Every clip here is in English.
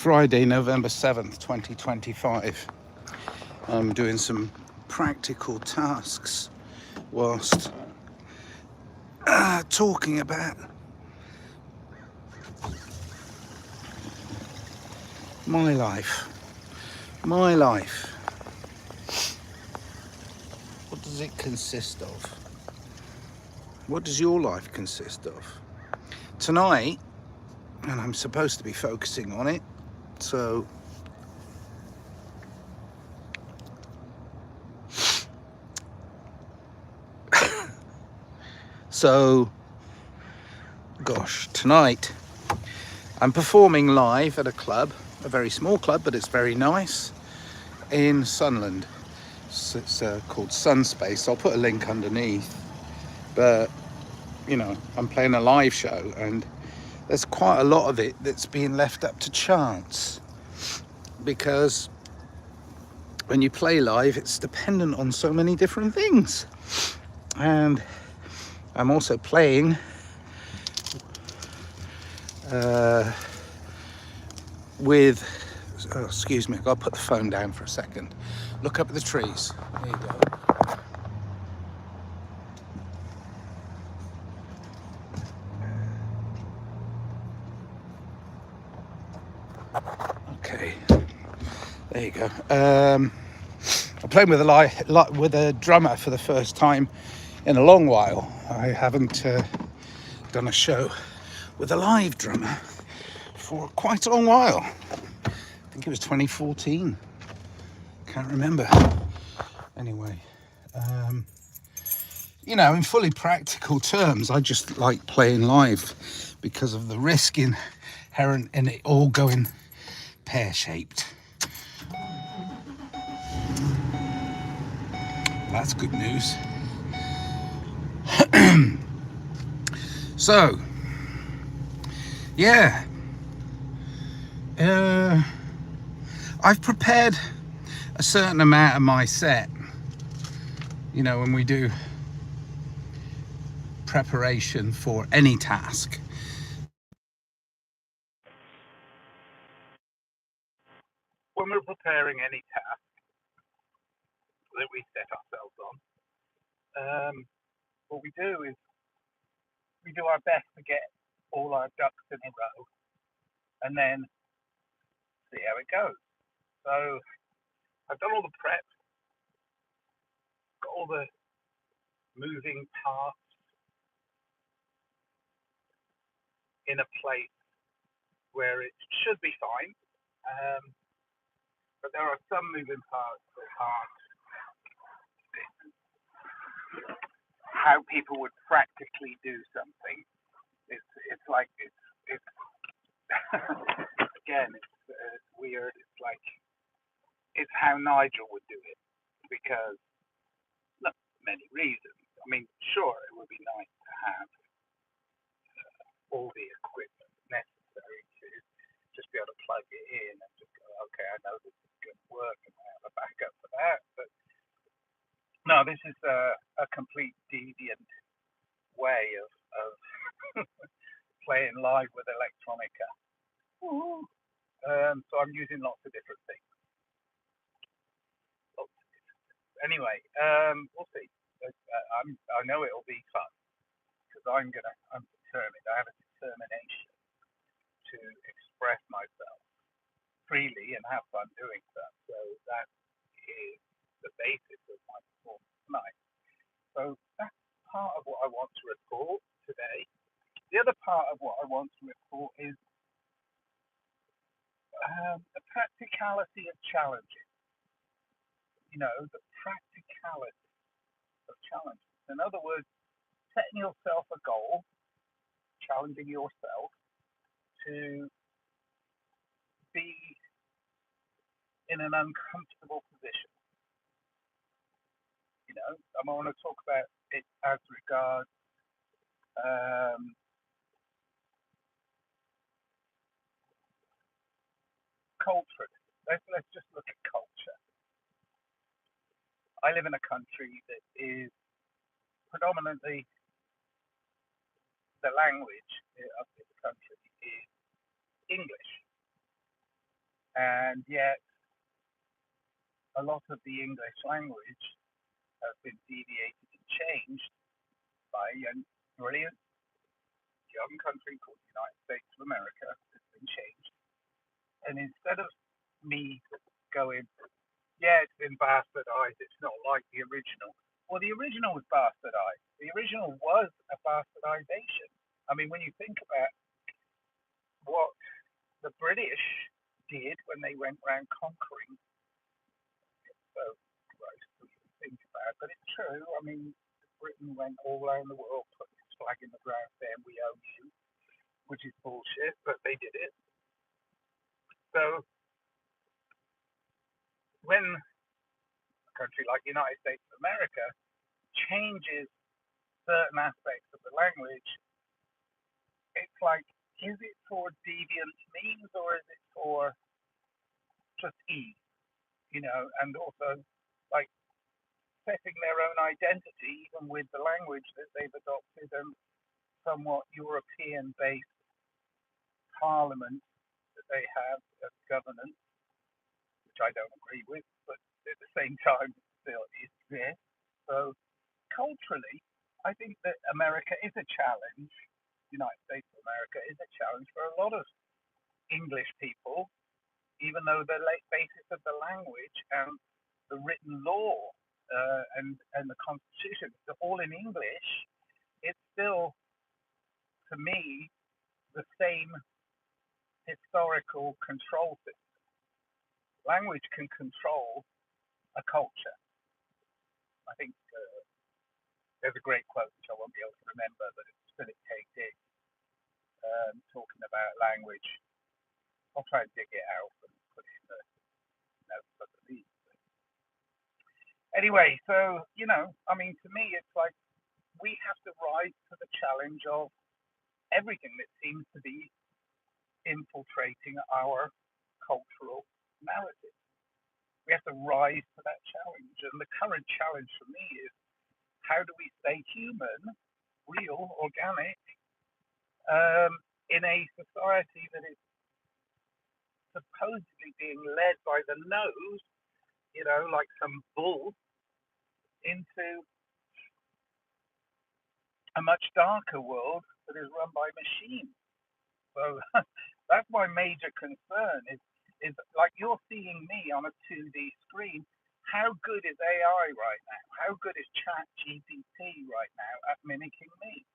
Friday, November 7th, 2025. I'm doing some practical tasks whilst talking about my life. My life. What does it consist of? What does your life consist of? Tonight, and I'm supposed to be focusing on it, so gosh, tonight I'm performing live at a club, a very small club, but it's very nice, in Sunland. It's called Sunspace. I'll put a link underneath, but you know, I'm playing a live show and there's quite a lot of it that's being left up to chance, because when you play live it's dependent on so many different things. And I'm also playing with excuse me, I've got to put the phone down for a second. Look up at the trees. There you go. Okay, there you go. I'm playing with a drummer for the first time in a long while. I haven't done a show with a live drummer for quite a long while. I think it was 2014. Can't remember. Anyway, you know, in fully practical terms, I just like playing live because of the risk inherent in it all going pear-shaped. That's good news. So, yeah, I've prepared a certain amount of my set. You know, when we do preparation for any task, when we're preparing any task that we set ourselves on, what we do is we do our best to get all our ducks in a row and then see how it goes. So I've done all the prep, got all the moving parts in a place where it should be fine, but there are some moving parts that aren't how people would practically do something. It's like it's again it's weird. It's like it's how Nigel would do it, because look, many reasons. I mean, sure, it would be nice to have all the equipment necessary to just be able to plug it in and just go, okay, I know this is going to work and I have a backup for that. But no, this is a complete deviant way of playing live with electronica. So I'm using lots of different things. Anyway, we'll see. I know it'll be fun because I'm determined. I have a determination to express myself freely and have fun doing stuff. So that is the basis of my performance tonight. So that's part of what I want to report today. The other part of what I want to report is the practicality of challenges. You know, the practicality of challenges. In other words, setting yourself a goal, challenging yourself to be in an uncomfortable position. You know, I want to talk about it as regards culture. Let's just look at culture. I live in a country that is predominantly the language of this country is English. and yet a lot of the English language has been deviated and changed by a brilliant young country called the United States of America. It's been changed, and instead of me going, yeah, it's been bastardized, it's not like the original. Well, the original was bastardized. The original was a bastardization. I mean, when you think about what the British did when they went around conquering, so gross to even think about, but it's true. I mean, Britain went all around the world, put this flag in the ground saying we own you, which is bullshit, but they did it. So when a country like the United States of America changes certain aspects of the language, it's like, is it for deviant means or is it for just ease? And also like setting their own identity even with the language that they've adopted and somewhat European based parliament that they have as governance, which I don't agree with, but at the same time it still exists. So culturally, I think that America is a challenge. The United States of America is a challenge for a lot of English people, even though the basis of the language and the written law and the Constitution is all in English. It's still, to me, the same historical control system. Language can control a culture. I think there's a great quote which I won't be able to remember, but it's Philip K. Dick talking about language. I'll try and dig it out and put it in the notes underneath. Anyway, so I mean, to me, it's like we have to rise to the challenge of everything that seems to be infiltrating our cultural narrative. We have to rise to that challenge, and the current challenge for me is how do we stay human, real, organic, in a society that is supposedly being led by the nose, like some bull, into a much darker world that is run by machines. So that's my major concern is like you're seeing me on a 2D screen. How good is AI right now? How good is Chat GPT right now at mimicking me?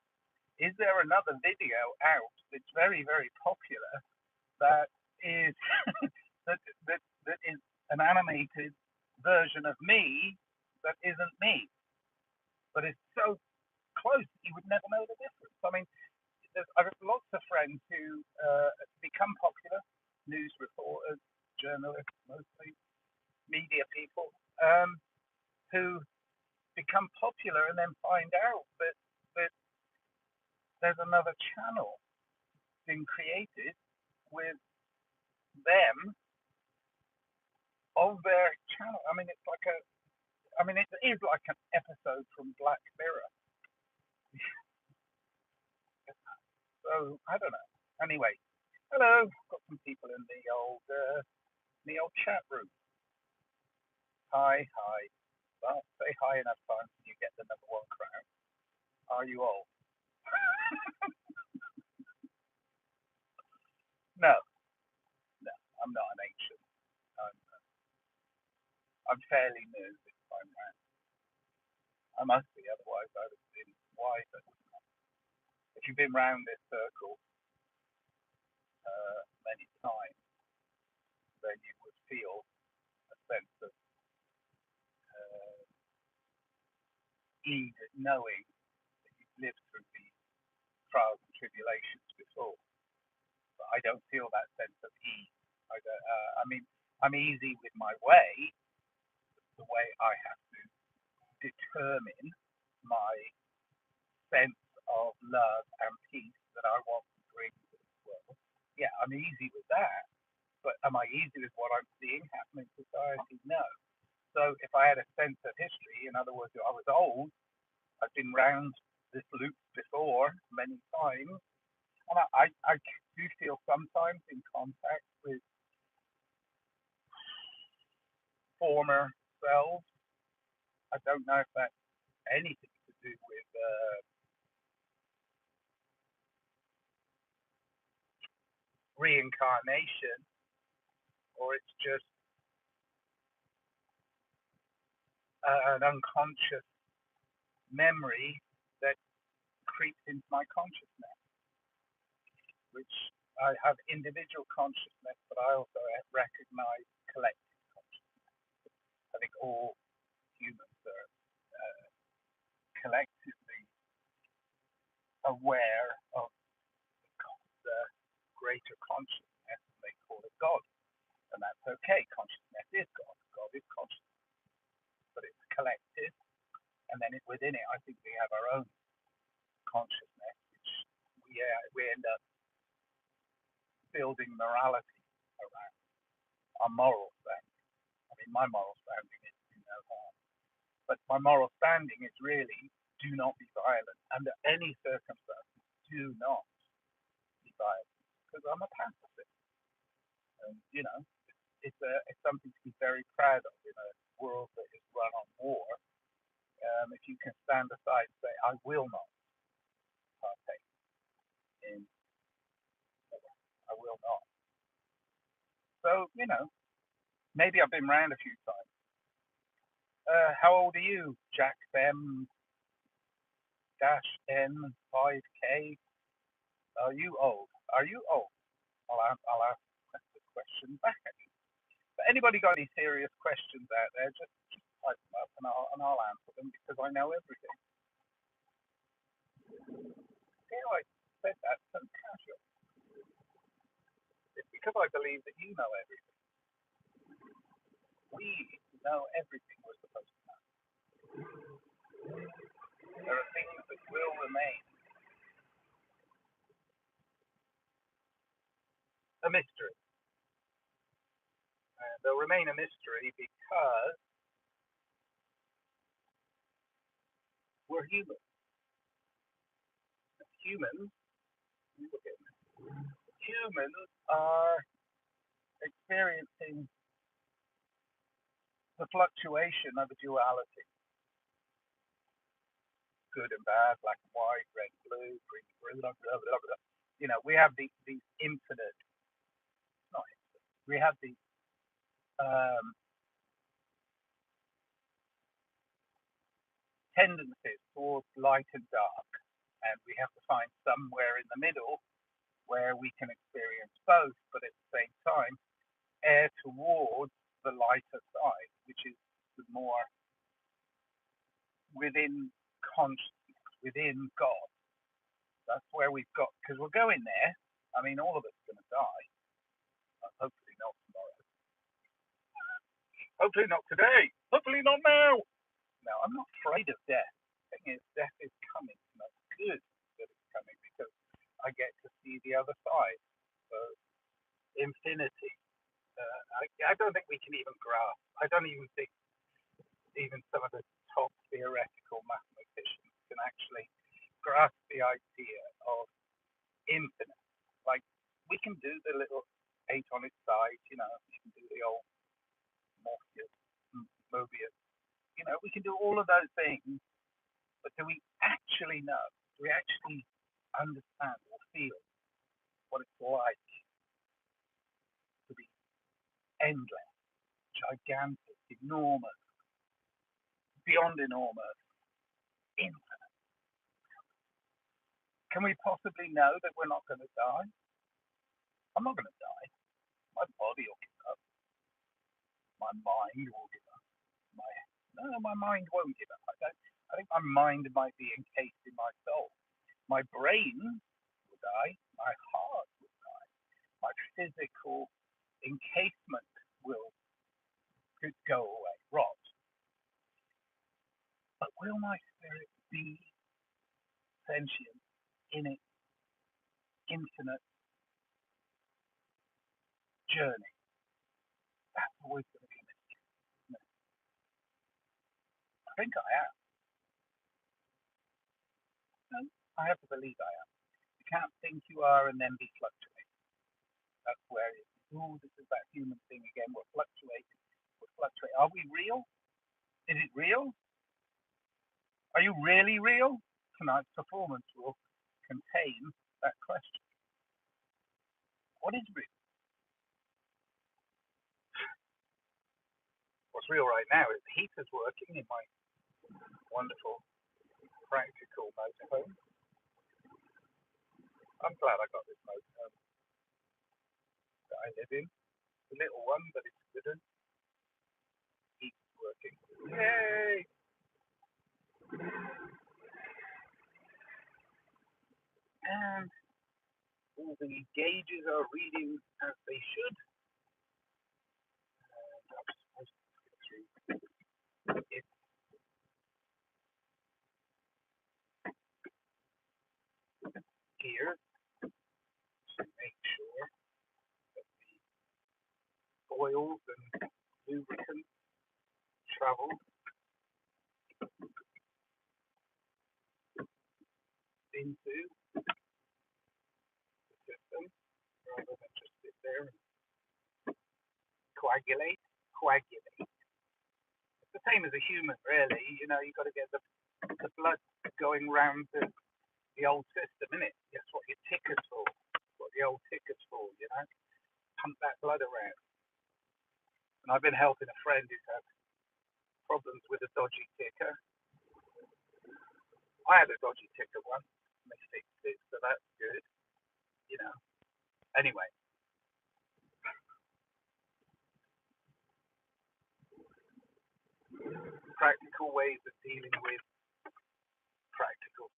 Is there another video out that's very, very popular that is that is an animated version of me that isn't me, but it's so close you would never know the difference. I mean, I've got lots of friends who become popular, news reporters, journalists, mostly media people, who become popular and then find out that there's another channel being created with them of their channel. I mean, it is like an episode from Black Mirror. So I don't know. Anyway, hello. Got some people in the old chat room. Hi, hi. Well, say hi enough times and you get the number one crown. Are you old? No, no. I'm not an ancient. I'm fairly new this time round. I must be, otherwise I would have been wiser. If you've been round this circle many times, then you would feel a sense of ease at knowing that you've lived through these trials and tribulations before. But I don't feel that sense of ease. I mean, I'm easy with my way, the way I have to determine my sense of love and peace that I want to bring to this world. Yeah, I'm easy with that. But am I easy with what I'm seeing happen in society? No. So if I had a sense of history, in other words, if I was old, I've been round this loop before many times, and I do feel sometimes in contact with former selves. I don't know if that's anything to do with reincarnation, or it's just an unconscious memory that creeps into my consciousness, which I have individual consciousness, but I also recognize collective consciousness. I think all humans are collectively aware of the greater consciousness, and they call it God. And that's okay. Consciousness is God. God is consciousness, but it's collective. And then within it, I think we have our own consciousness, which we end up building morality around our moral standing. I mean, my moral standing is do no harm, but my moral standing is really do not be violent under any circumstances. Do not be violent, because I'm a pacifist, and it's something to be very proud of in a world that is run on war. If you can stand aside and say, I will not partake in war, I will not. So, maybe I've been around a few times. How old are you, Jack Bem N5K? Are you old? Are you old? I'll ask the question back at you. But anybody got any serious questions out there, just type them up and I'll answer them, because I know everything. I said that so casual. It's because I believe that you know everything. We know everything we're supposed to know. There are things that will remain a mystery. They'll remain a mystery because we're human. Humans are experiencing the fluctuation of a duality. Good and bad, black and white, red and blue, green and blue, blah, blah, blah, blah. We have these infinite, not infinite, we have these tendencies towards light and dark, and we have to find somewhere in the middle where we can experience both, but at the same time err towards the lighter side, which is the more within consciousness, within God. That's where we've got, because we're going there. I mean, all of us are going to die. Hopefully not tomorrow. Hopefully not today. Hopefully not now. No, I'm not afraid of death. The thing is, death is coming, and that's good that it's coming, because I get to see the other side. So, infinity. I don't think we can even grasp. I don't even think even some of the top theoretical mathematicians can actually grasp the idea of infinite. Like, we can do the little 8 on its side, we can do the old Mobius, we can do all of those things, but do we actually know? Do we actually understand or feel what it's like to be endless, gigantic, enormous, beyond enormous, infinite? Can we possibly know that we're not going to die? I'm not going to die. My body will give up. My mind will give up. My mind won't give up. I think my mind might be encased in my soul. My brain will die. My heart will die. My physical encasement could go away, rot. But will my spirit be sentient in its infinite journey? That's always going to be a mystery, isn't it? I think I am. No, I have to believe I am. You can't think you are and then be fluctuating. That's where it is. This is that human thing again. We're fluctuating. fluctuate. Are we real? Is it real? Are you really real? Tonight's performance will contain that question. What is real? What's real right now is the heater's working in my wonderful practical motorhome. I'm glad I got this motorhome that I live in. It's a little one, but it's good. Heater's working. Yay! And all the gauges are reading as they should. And I'm supposed to get through it here to make sure that the oils and lubricants travel into the system rather than just sit there and coagulate. It's the same as a human, really. You know, you've got to get the blood going round the old system, innit? That's what your ticker's for. That's what the old ticker's for, you know? Pump that blood around. And I've been helping a friend who's had problems with a dodgy ticker. I had a dodgy ticker once, and they fixed it, so that's good, you know. Anyway, practical ways of dealing with practical.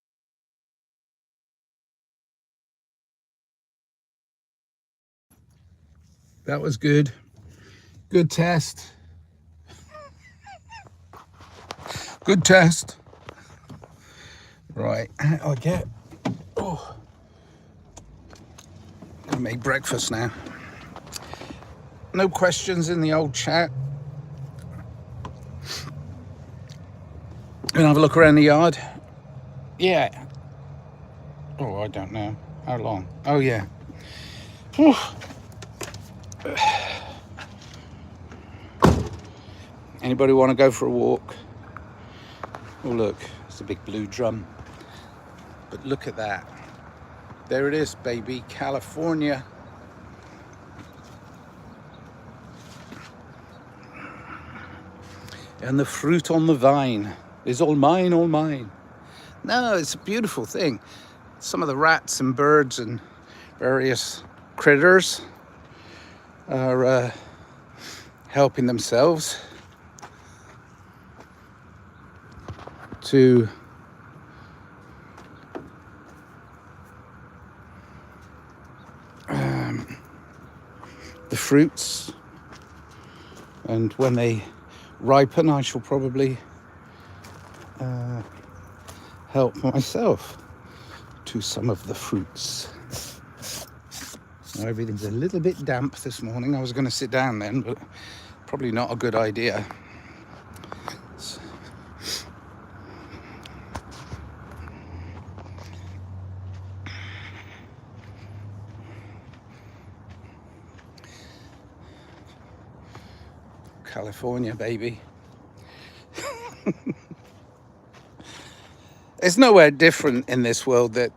That was good. Good test. Good test. Right, I get. Oh, I'm gonna make breakfast now. No questions in the old chat. Gonna have a look around the yard. Yeah. Oh, I don't know. How long? Oh, yeah. Whew. Anybody want to go for a walk? Oh, look, it's a big blue drum. But look at that. There it is, baby, California. And the fruit on the vine is all mine, all mine. No, it's a beautiful thing. Some of the rats and birds and various critters are helping themselves to the fruits, and when they ripen I shall probably help myself to some of the fruits. Now, everything's a little bit damp this morning. I was going to sit down then, but probably not a good idea. California, baby. There's nowhere different in this world that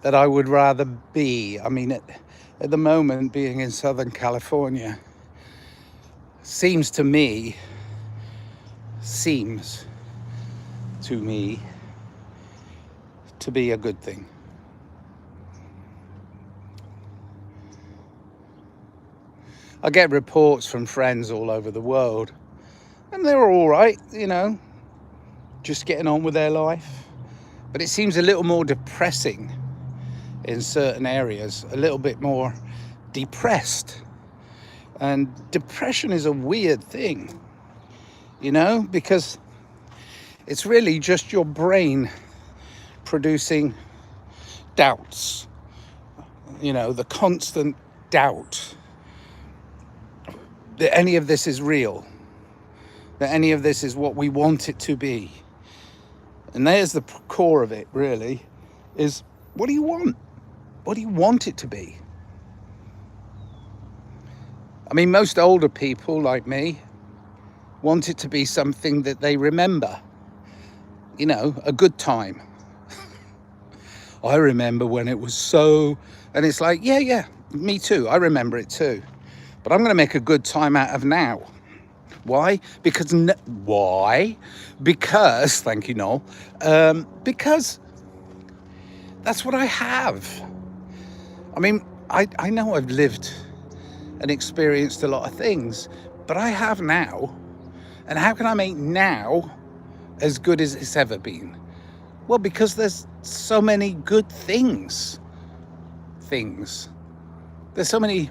I would rather be. I mean, at the moment, being in Southern California seems to me to be a good thing. I get reports from friends all over the world, and they're all right, you know, just getting on with their life. But it seems a little more depressing in certain areas, a little bit more depressed. And depression is a weird thing, you know, because it's really just your brain producing doubts, you know, the constant doubt that any of this is real, that any of this is what we want it to be. And there's the core of it, really, is what do you want? What do you want it to be? I mean, most older people like me want it to be something that they remember. You know, a good time. I remember when it was so, and it's like, yeah, me too. I remember it too. But I'm going to make a good time out of now. Why? Why? Because, thank you, Noel. Because that's what I have. I mean, I know I've lived and experienced a lot of things, but I have now. And how can I make now as good as it's ever been? Well, because there's so many good things. There's so many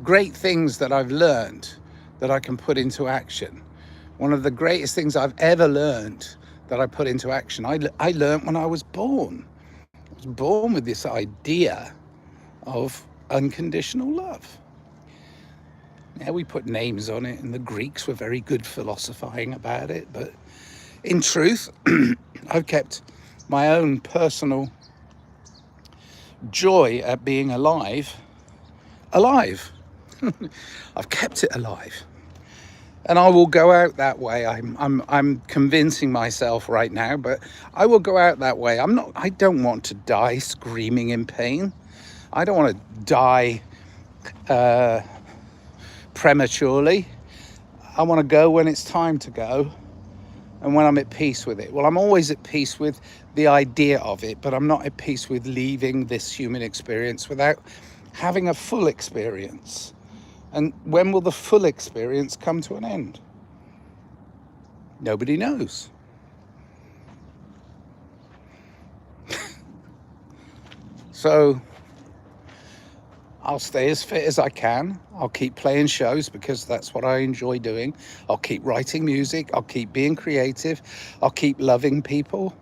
great things that I've learned that I can put into action. One of the greatest things I've ever learned that I put into action, I learned when I was born. I was born with this idea of unconditional love. Yeah, we put names on it, and the Greeks were very good philosophizing about it, but in truth, I've kept my own personal joy at being alive. I've kept it alive, and I will go out that way. I'm convincing myself right now, but I will go out that way. I don't want to die screaming in pain. I don't want to die prematurely. I want to go when it's time to go, and when I'm at peace with it. Well, I'm always at peace with the idea of it, but I'm not at peace with leaving this human experience without having a full experience. And when will the full experience come to an end? Nobody knows. So I'll stay as fit as I can. I'll keep playing shows because that's what I enjoy doing. I'll keep writing music. I'll keep being creative. I'll keep loving people.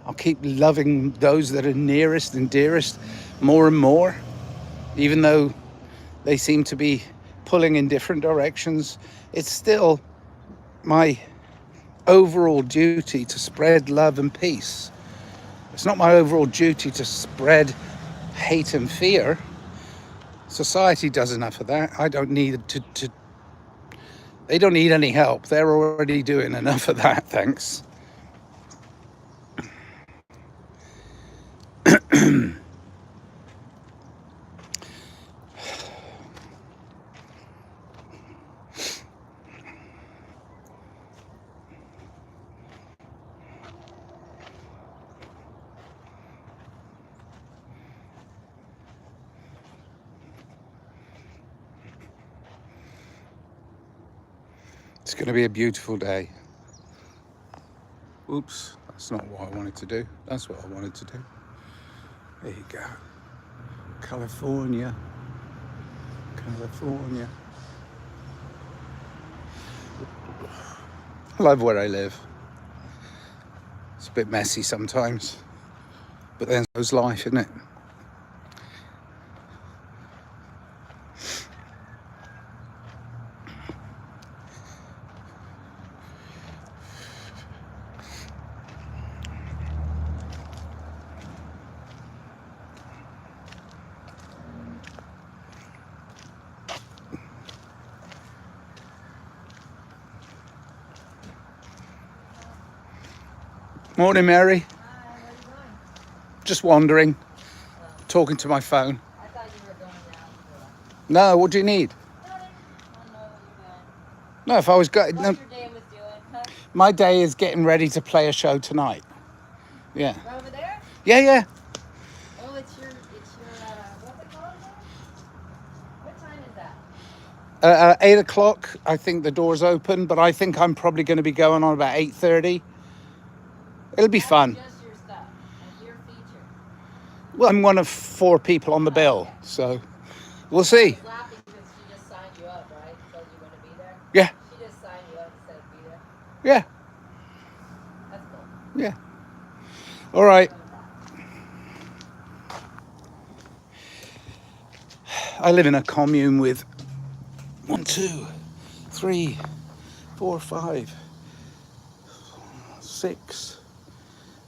I'll keep loving those that are nearest and dearest more and more, even though they seem to be pulling in different directions. It's still my overall duty to spread love and peace. It's not my overall duty to spread hate and fear. Society does enough of that. I don't need they don't need any help. They're already doing enough of that, thanks. It's going to be a beautiful day. Oops, that's not what I wanted to do. That's what I wanted to do. There you go. California. I love where I live. It's a bit messy sometimes, but then so's life, isn't it? Morning, Mary. Hi, where are you going? Just wandering, talking to my phone. I thought you were going down. No, what do you need? I don't know what you're doing. No, if I was What no, your day was doing, huh? my day is getting ready to play a show tonight. Yeah. Right over there? Yeah. Oh, it's your, what's it called again? What time is that? 8 o'clock, I think the door's open, but I think I'm probably going to be going on about 8:30. It'll be fun. Just your stuff. And your feature. Well, I'm one of 4 people on the bill, so we'll see. I was laughing because she just signed you up, right? Told you when to be there? Yeah. She just signed you up and said be there. Yeah. That's cool. Yeah. All right. I live in a commune with 1, 2, 3, 4, 5,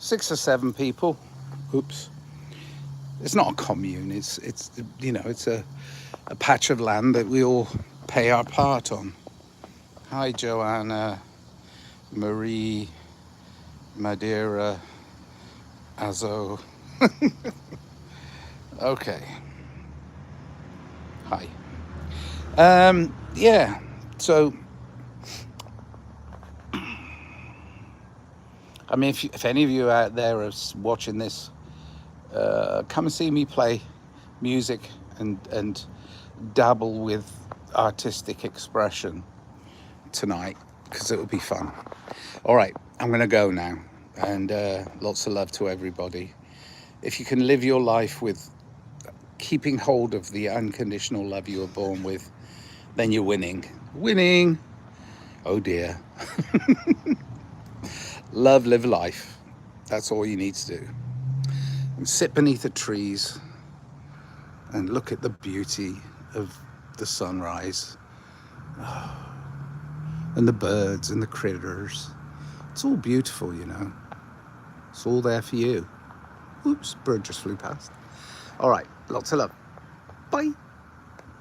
6 or 7 people. Oops. It's not a commune. It's you know, it's a patch of land that we all pay our part on. Hi, Joanna, Marie, Madeira, Azo. Okay. Hi. Yeah. So, I mean, if any of you out there are watching this, come and see me play music and dabble with artistic expression tonight, because it would be fun. All right, I'm going to go now, and lots of love to everybody. If you can live your life with keeping hold of the unconditional love you were born with, then you're winning. Winning! Oh dear. Love, live life. That's all you need to do. And sit beneath the trees and look at the beauty of the sunrise and the birds and the critters. It's all beautiful, you know. It's all there for you. Oops, bird just flew past. All right, lots of love. Bye.